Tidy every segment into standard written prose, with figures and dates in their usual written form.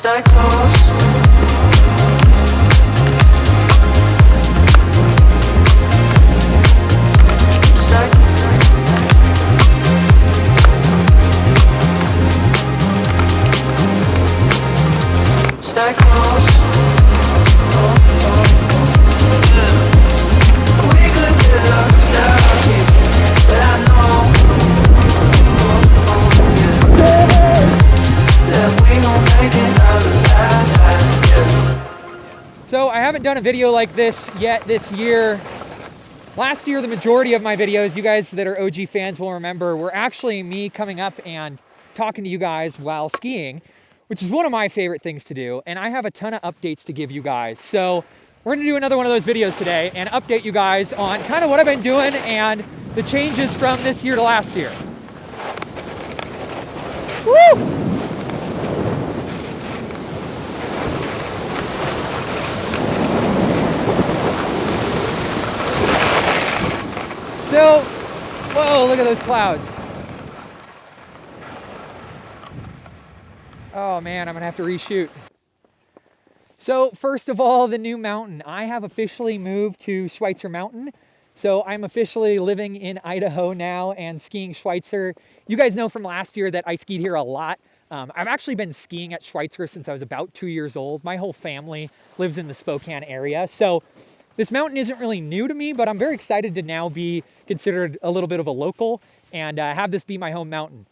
Stay close. Stay. Stay close. We could get upset here, but I know that we gon' make it out alive. So I haven't done a video like this yet this year. Last year, the majority of my videos, you guys that are OG fans will remember, were actually me coming up and talking to you guys while skiing, which is one of my favorite things to do. And I have a ton of updates to give you guys. So we're gonna do another one of those videos today and update you guys on kind of what I've been doing and the changes from this year to last year. Woo! So, whoa, look at those clouds. Oh man, I'm gonna have to reshoot. So first of all, the new mountain. I have officially moved to Schweitzer Mountain. So I'm officially living in Idaho now and skiing Schweitzer. You guys know from last year that I skied here a lot. I've actually been skiing at Schweitzer since I was about 2 years old. My whole family lives in the Spokane area. So this mountain isn't really new to me, but I'm very excited to now be considered a little bit of a local and have this be my home mountain.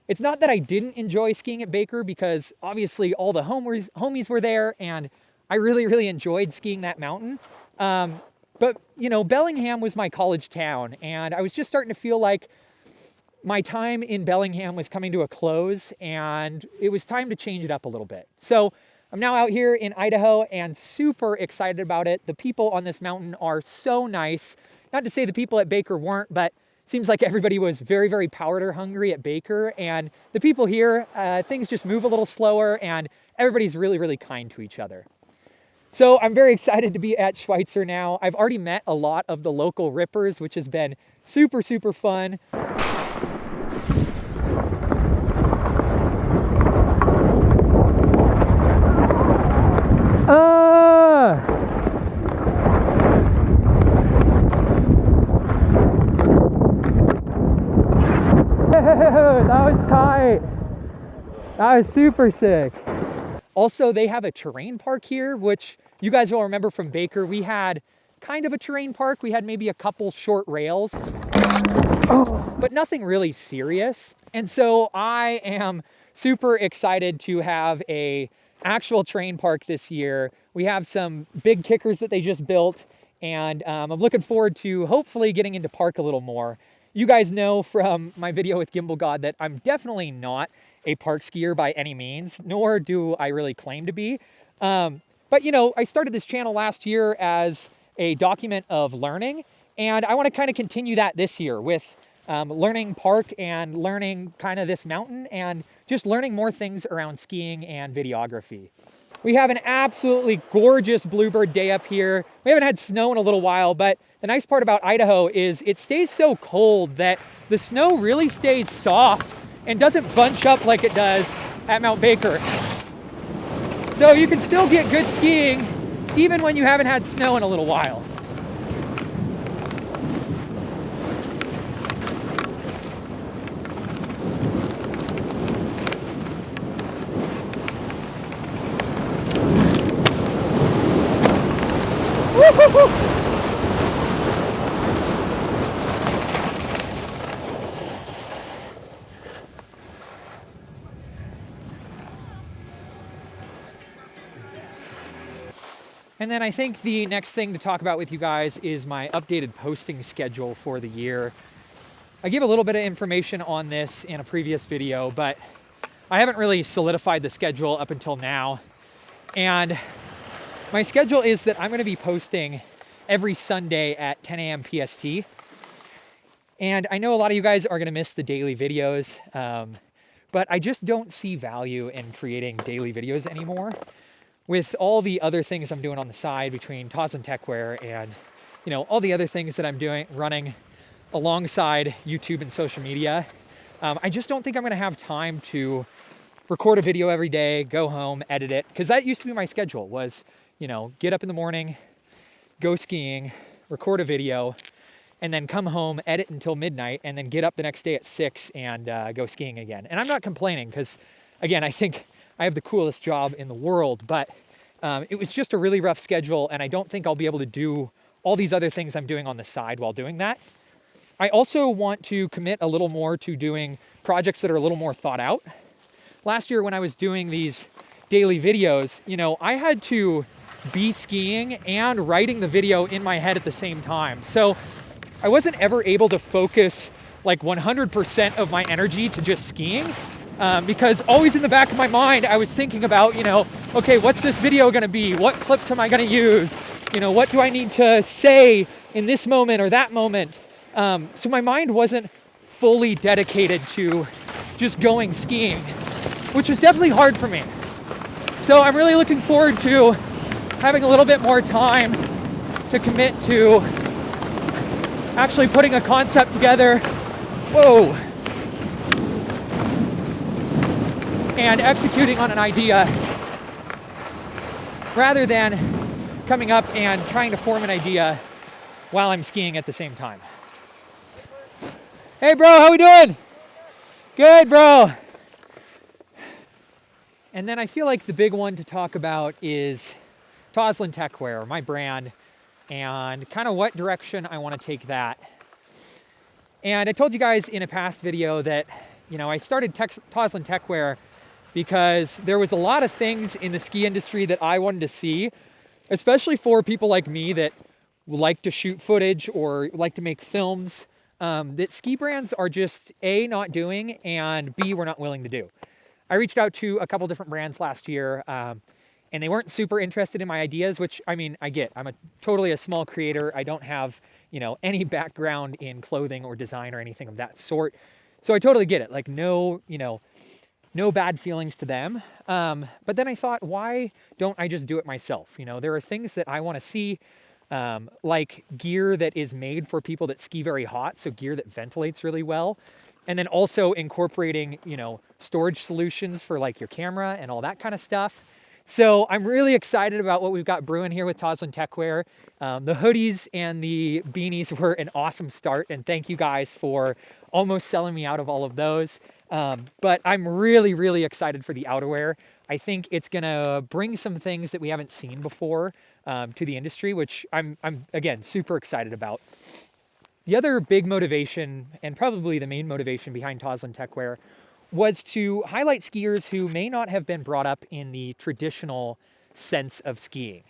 It's not that I didn't enjoy skiing at Baker, because obviously all the homies were there and I really, really enjoyed skiing that mountain. But you know, Bellingham was my college town and I was just starting to feel like my time in Bellingham was coming to a close and it was time to change it up a little bit. So I'm now out here in Idaho and super excited about it. The people on this mountain are so nice. Not to say the people at Baker weren't, but it seems like everybody was very, very powder hungry at Baker. And the people here, things just move a little slower and everybody's really, really kind to each other. So I'm very excited to be at Schweitzer now. I've already met a lot of the local rippers, which has been super, super fun. That was tight. That was super sick. Also, they have a terrain park here, which you guys will remember from Baker. We had kind of a terrain park. We had maybe a couple short rails, but nothing really serious. And so I am super excited to have a actual terrain park this year. We have some big kickers that they just built, and I'm looking forward to hopefully getting into park a little more. You guys know from my video with Gimbal God that I'm definitely not a park skier by any means, nor do I really claim to be. But you know, I started this channel last year as a document of learning, and I want to kind of continue that this year with learning park and learning kind of this mountain and just learning more things around skiing and videography. We have an absolutely gorgeous bluebird day up here. We haven't had snow in a little while, but the nice part about Idaho is it stays so cold that the snow really stays soft and doesn't bunch up like it does at Mount Baker. So you can still get good skiing even when you haven't had snow in a little while. Woo-hoo-hoo! And then I think the next thing to talk about with you guys is my updated posting schedule for the year. I gave a little bit of information on this in a previous video, but I haven't really solidified the schedule up until now. And my schedule is that I'm going to be posting every Sunday at 10 a.m. PST. And I know a lot of you guys are going to miss the daily videos, but I just don't see value in creating daily videos anymore. With all the other things I'm doing on the side between Tosland Techwear and, you know, all the other things that I'm doing, running alongside YouTube and social media, I just don't think I'm going to have time to record a video every day, go home, edit it. Because that used to be my schedule was, you know, get up in the morning, go skiing, record a video, and then come home, edit until midnight, and then get up the next day at 6 and go skiing again. And I'm not complaining because, again, I think I have the coolest job in the world, but it was just a really rough schedule, and I don't think I'll be able to do all these other things I'm doing on the side while doing that. I also want to commit a little more to doing projects that are a little more thought out. Last year when I was doing these daily videos, you know, I had to be skiing and writing the video in my head at the same time. So I wasn't ever able to focus like 100% of my energy to just skiing because always in the back of my mind, I was thinking about, you know, okay, what's this video gonna be? What clips am I gonna use? You know, what do I need to say in this moment or that moment? So my mind wasn't fully dedicated to just going skiing, which was definitely hard for me. So I'm really looking forward to having a little bit more time to commit to actually putting a concept together, whoa, and executing on an idea rather than coming up and trying to form an idea while I'm skiing at the same time. Hey bro, how we doing? Good, bro. And then I feel like the big one to talk about is Tosland Techwear, my brand, and kind of what direction I want to take that. And I told you guys in a past video that, you know, I started Tosland Techwear because there was a lot of things in the ski industry that I wanted to see, especially for people like me that like to shoot footage or like to make films, that ski brands are just A, not doing, and B, we're not willing to do. I reached out to a couple different brands last year, and they weren't super interested in my ideas, which, I mean, I get. I'm totally a small creator. I don't have, you know, any background in clothing or design or anything of that sort. So I totally get it. Like, no, you know, no bad feelings to them. But then I thought, why don't I just do it myself? You know, there are things that I want to see, like gear that is made for people that ski very hot, so gear that ventilates really well. And then also incorporating, you know, storage solutions for like your camera and all that kind of stuff. So I'm really excited about what we've got brewing here with Tosland Techwear. The hoodies and the beanies were an awesome start, and thank you guys for almost selling me out of all of those. But I'm really, really excited for the outerwear. I think it's gonna bring some things that we haven't seen before to the industry, which I'm again super excited about. The other big motivation, and probably the main motivation behind Tosland Techwear, was to highlight skiers who may not have been brought up in the traditional sense of skiing.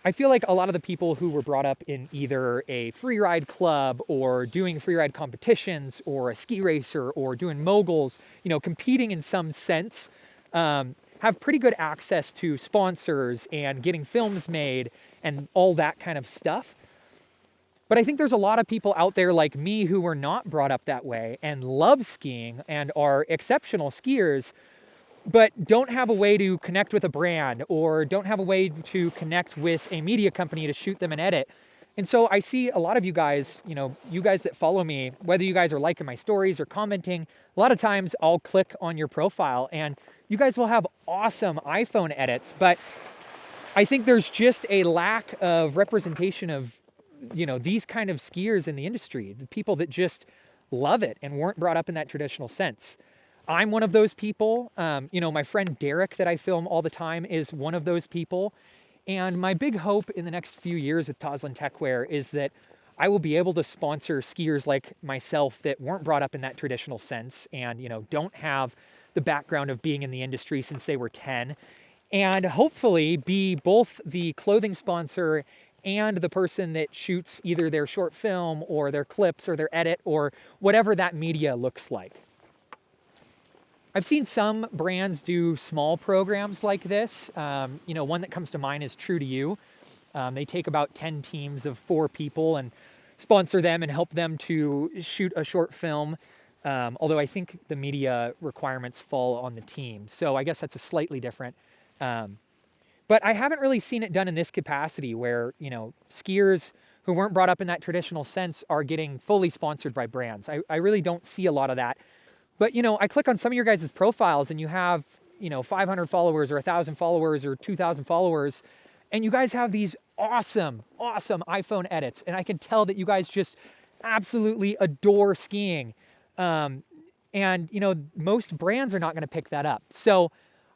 I feel like a lot of the people who were brought up in either a freeride club or doing freeride competitions or a ski racer or doing moguls, you know, competing in some sense, have pretty good access to sponsors and getting films made and all that kind of stuff. But I think there's a lot of people out there like me who were not brought up that way and love skiing and are exceptional skiers, but don't have a way to connect with a brand or don't have a way to connect with a media company to shoot them and edit. And so I see a lot of you guys, you know, you guys that follow me, whether you guys are liking my stories or commenting, a lot of times I'll click on your profile and you guys will have awesome iPhone edits, but I think there's just a lack of representation of, you know, these kind of skiers in the industry, the people that just love it and weren't brought up in that traditional sense. I'm one of those people. You know, my friend Derek that I film all the time is one of those people. And my big hope in the next few years with Tosland Techwear is that I will be able to sponsor skiers like myself that weren't brought up in that traditional sense and, you know, don't have the background of being in the industry since they were 10, and hopefully be both the clothing sponsor and the person that shoots either their short film or their clips or their edit or whatever that media looks like. I've seen some brands do small programs like this. You know, one that comes to mind is True to You. They take about 10 teams of 4 people and sponsor them and help them to shoot a short film. Although I think the media requirements fall on the team. So I guess that's a slightly different. But I haven't really seen it done in this capacity where, you know, skiers who weren't brought up in that traditional sense are getting fully sponsored by brands. I really don't see a lot of that But, you know, I click on some of your guys' profiles and you have, you know, 500 followers or 1,000 followers or 2,000 followers, and you guys have these awesome, awesome iPhone edits. And I can tell that you guys just absolutely adore skiing. And, you know, most brands are not going to pick that up. So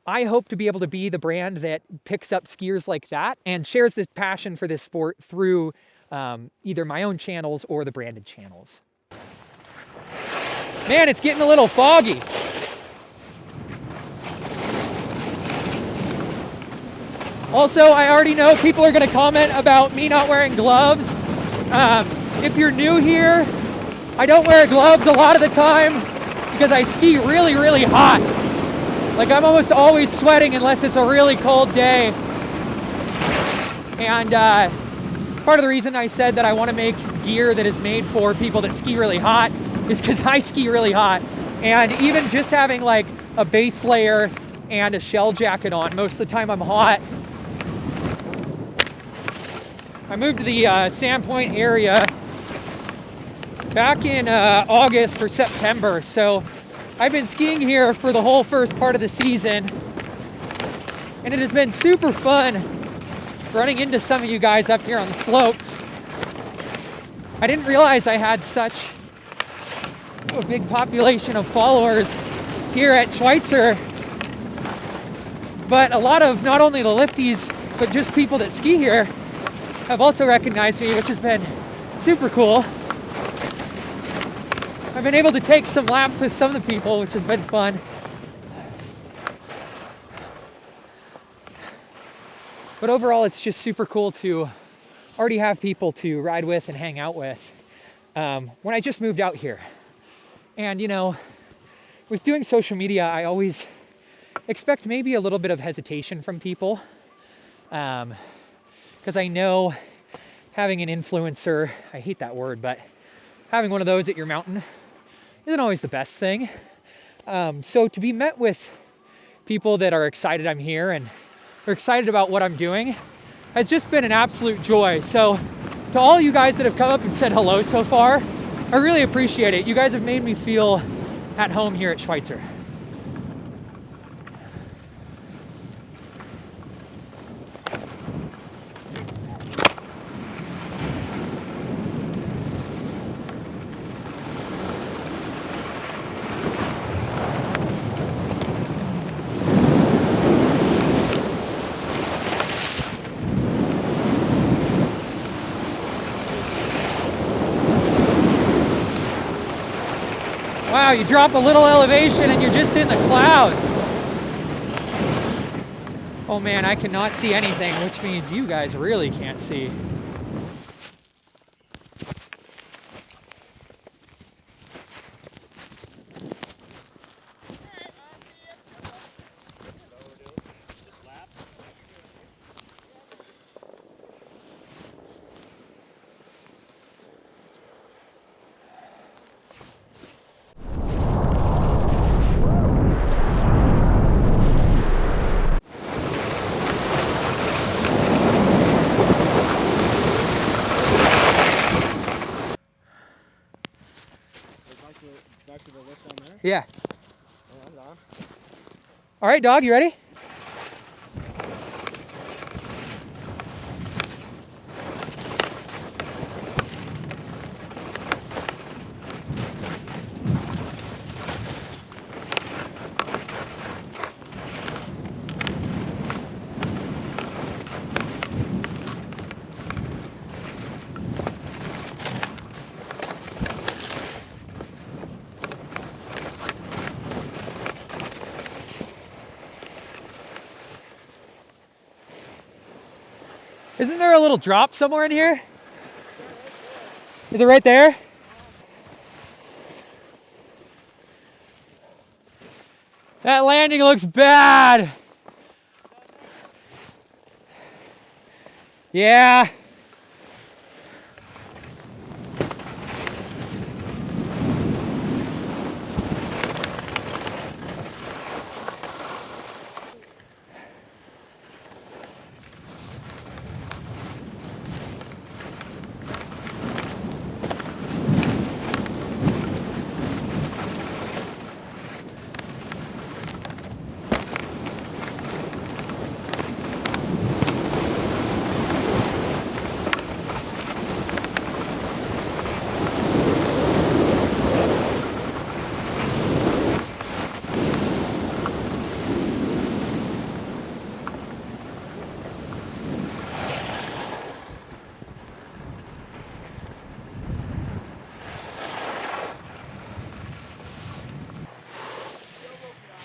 I hope to be able to be the brand that picks up skiers like that and shares the passion for this sport through either my own channels or the branded channels. Man, it's getting a little foggy. Also, I already know people are going to comment about me not wearing gloves. If you're new here, I don't wear gloves a lot of the time because I ski really, really hot. Like, I'm almost always sweating unless it's a really cold day. And part of the reason I said that I want to make gear that is made for people that ski really hot is because I ski really hot. And even just having like a base layer and a shell jacket on, most of the time I'm hot. I moved to the Sandpoint area back in August or September. So I've been skiing here for the whole first part of the season. And it has been super fun running into some of you guys up here on the slopes. I didn't realize I had such a big population of followers here at Schweitzer, but a lot of not only the lifties, but just people that ski here have also recognized me, which has been super cool. I've been able to take some laps with some of the people, which has been fun. But overall, it's just super cool to already have people to ride with and hang out with when I just moved out here. And, you know, with doing social media, I always expect maybe a little bit of hesitation from people. Because I know having an influencer, I hate that word, but having one of those at your mountain isn't always the best thing. So to be met with people that are excited I'm here and are excited about what I'm doing has just been an absolute joy. So to all you guys that have come up and said hello so far, I really appreciate it. You guys have made me feel at home here at Schweitzer. Wow, you drop a little elevation and you're just in the clouds. Oh man, I cannot see anything, which means you guys really can't see. Back to the lift down there? Yeah. Yeah, I'm down. All right, dog, you ready? Isn't there a little drop somewhere in here? Is it right there? That landing looks bad. Yeah.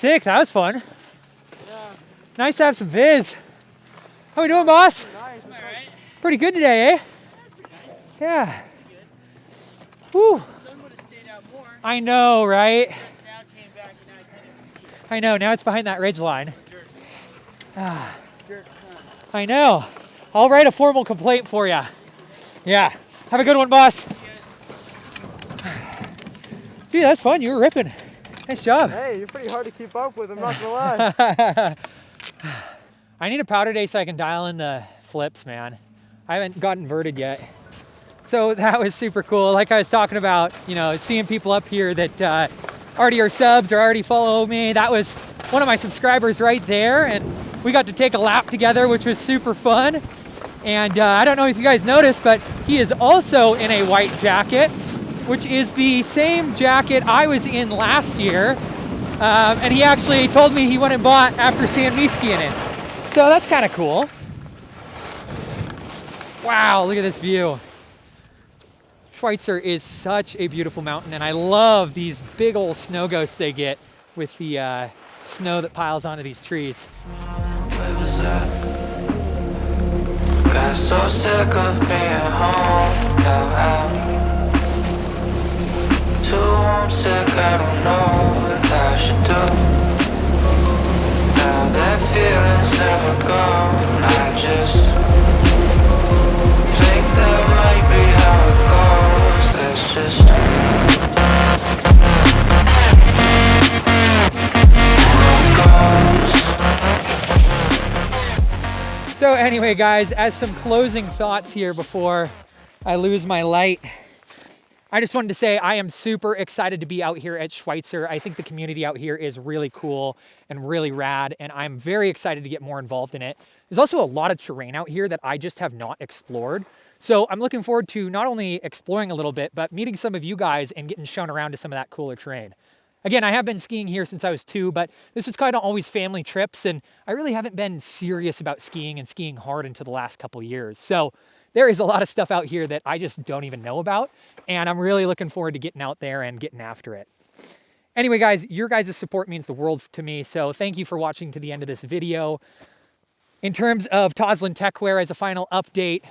Sick, that was fun. Yeah. Nice to have some viz. How we doing, boss? Nice. It's Alright. Pretty good today, eh? Yeah. Whew. The sun would have stayed out more. I know, right? Just now came back and now I kind of see it. I know, now it's behind that ridge line. Jerk. Ah, Jerk sun. I know. I'll write a formal complaint for you. Yeah. Have a good one, boss. Dude, that's fun. You were ripping. Nice job. Hey, you're pretty hard to keep up with, I'm not gonna lie. I need a powder day so I can dial in the flips, man. I haven't gotten inverted yet. So that was super cool. Like I was talking about, you know, seeing people up here that already are subs or already follow me. That was one of my subscribers right there. And we got to take a lap together, which was super fun. And I don't know if you guys noticed, but he is also in a white jacket, which is the same jacket I was in last year. And he actually told me he went and bought after seeing me skiing it. So that's kind of cool. Wow, look at this view. Schweitzer is such a beautiful mountain, and I love these big old snow ghosts they get with the snow that piles onto these trees. Where was I? Got so sick of being home. Now I'm too homesick. I don't know what I should do. Now that feeling's never gone. I just think that might be how it goes. Let's just So anyway, guys, as some closing thoughts here before I lose my light, I just wanted to say I am super excited to be out here at Schweitzer. I think the community out here is really cool and really rad, and I'm very excited to get more involved in it. There's also a lot of terrain out here that I just have not explored. So I'm looking forward to not only exploring a little bit, but meeting some of you guys and getting shown around to some of that cooler terrain. Again, I have been skiing here since I was 2, but this was kind of always family trips, and I really haven't been serious about skiing and skiing hard until the last couple years. So there is a lot of stuff out here that I just don't even know about, and I'm really looking forward to getting out there and getting after it. Anyway, guys, your guys' support means the world to me, so thank you for watching to the end of this video. In terms of Tosland Techwear, as a final update,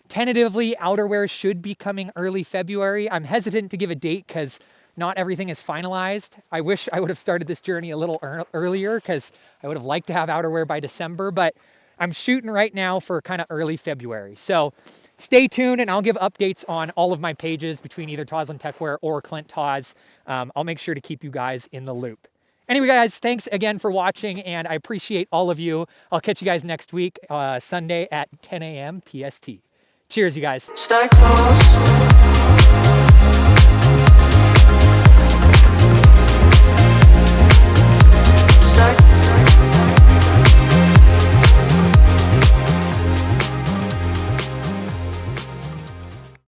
tentatively, outerwear should be coming early February. I'm hesitant to give a date because not everything is finalized. I wish I would have started this journey a little earlier because I would have liked to have outerwear by December, but I'm shooting right now for kind of early February. So stay tuned and I'll give updates on all of my pages between either Tosland Techwear or Clint Tos. I'll make sure to keep you guys in the loop. Anyway, guys, thanks again for watching, and I appreciate all of you. I'll catch you guys next week, Sunday at 10 a.m. PST. Cheers, you guys. stay close.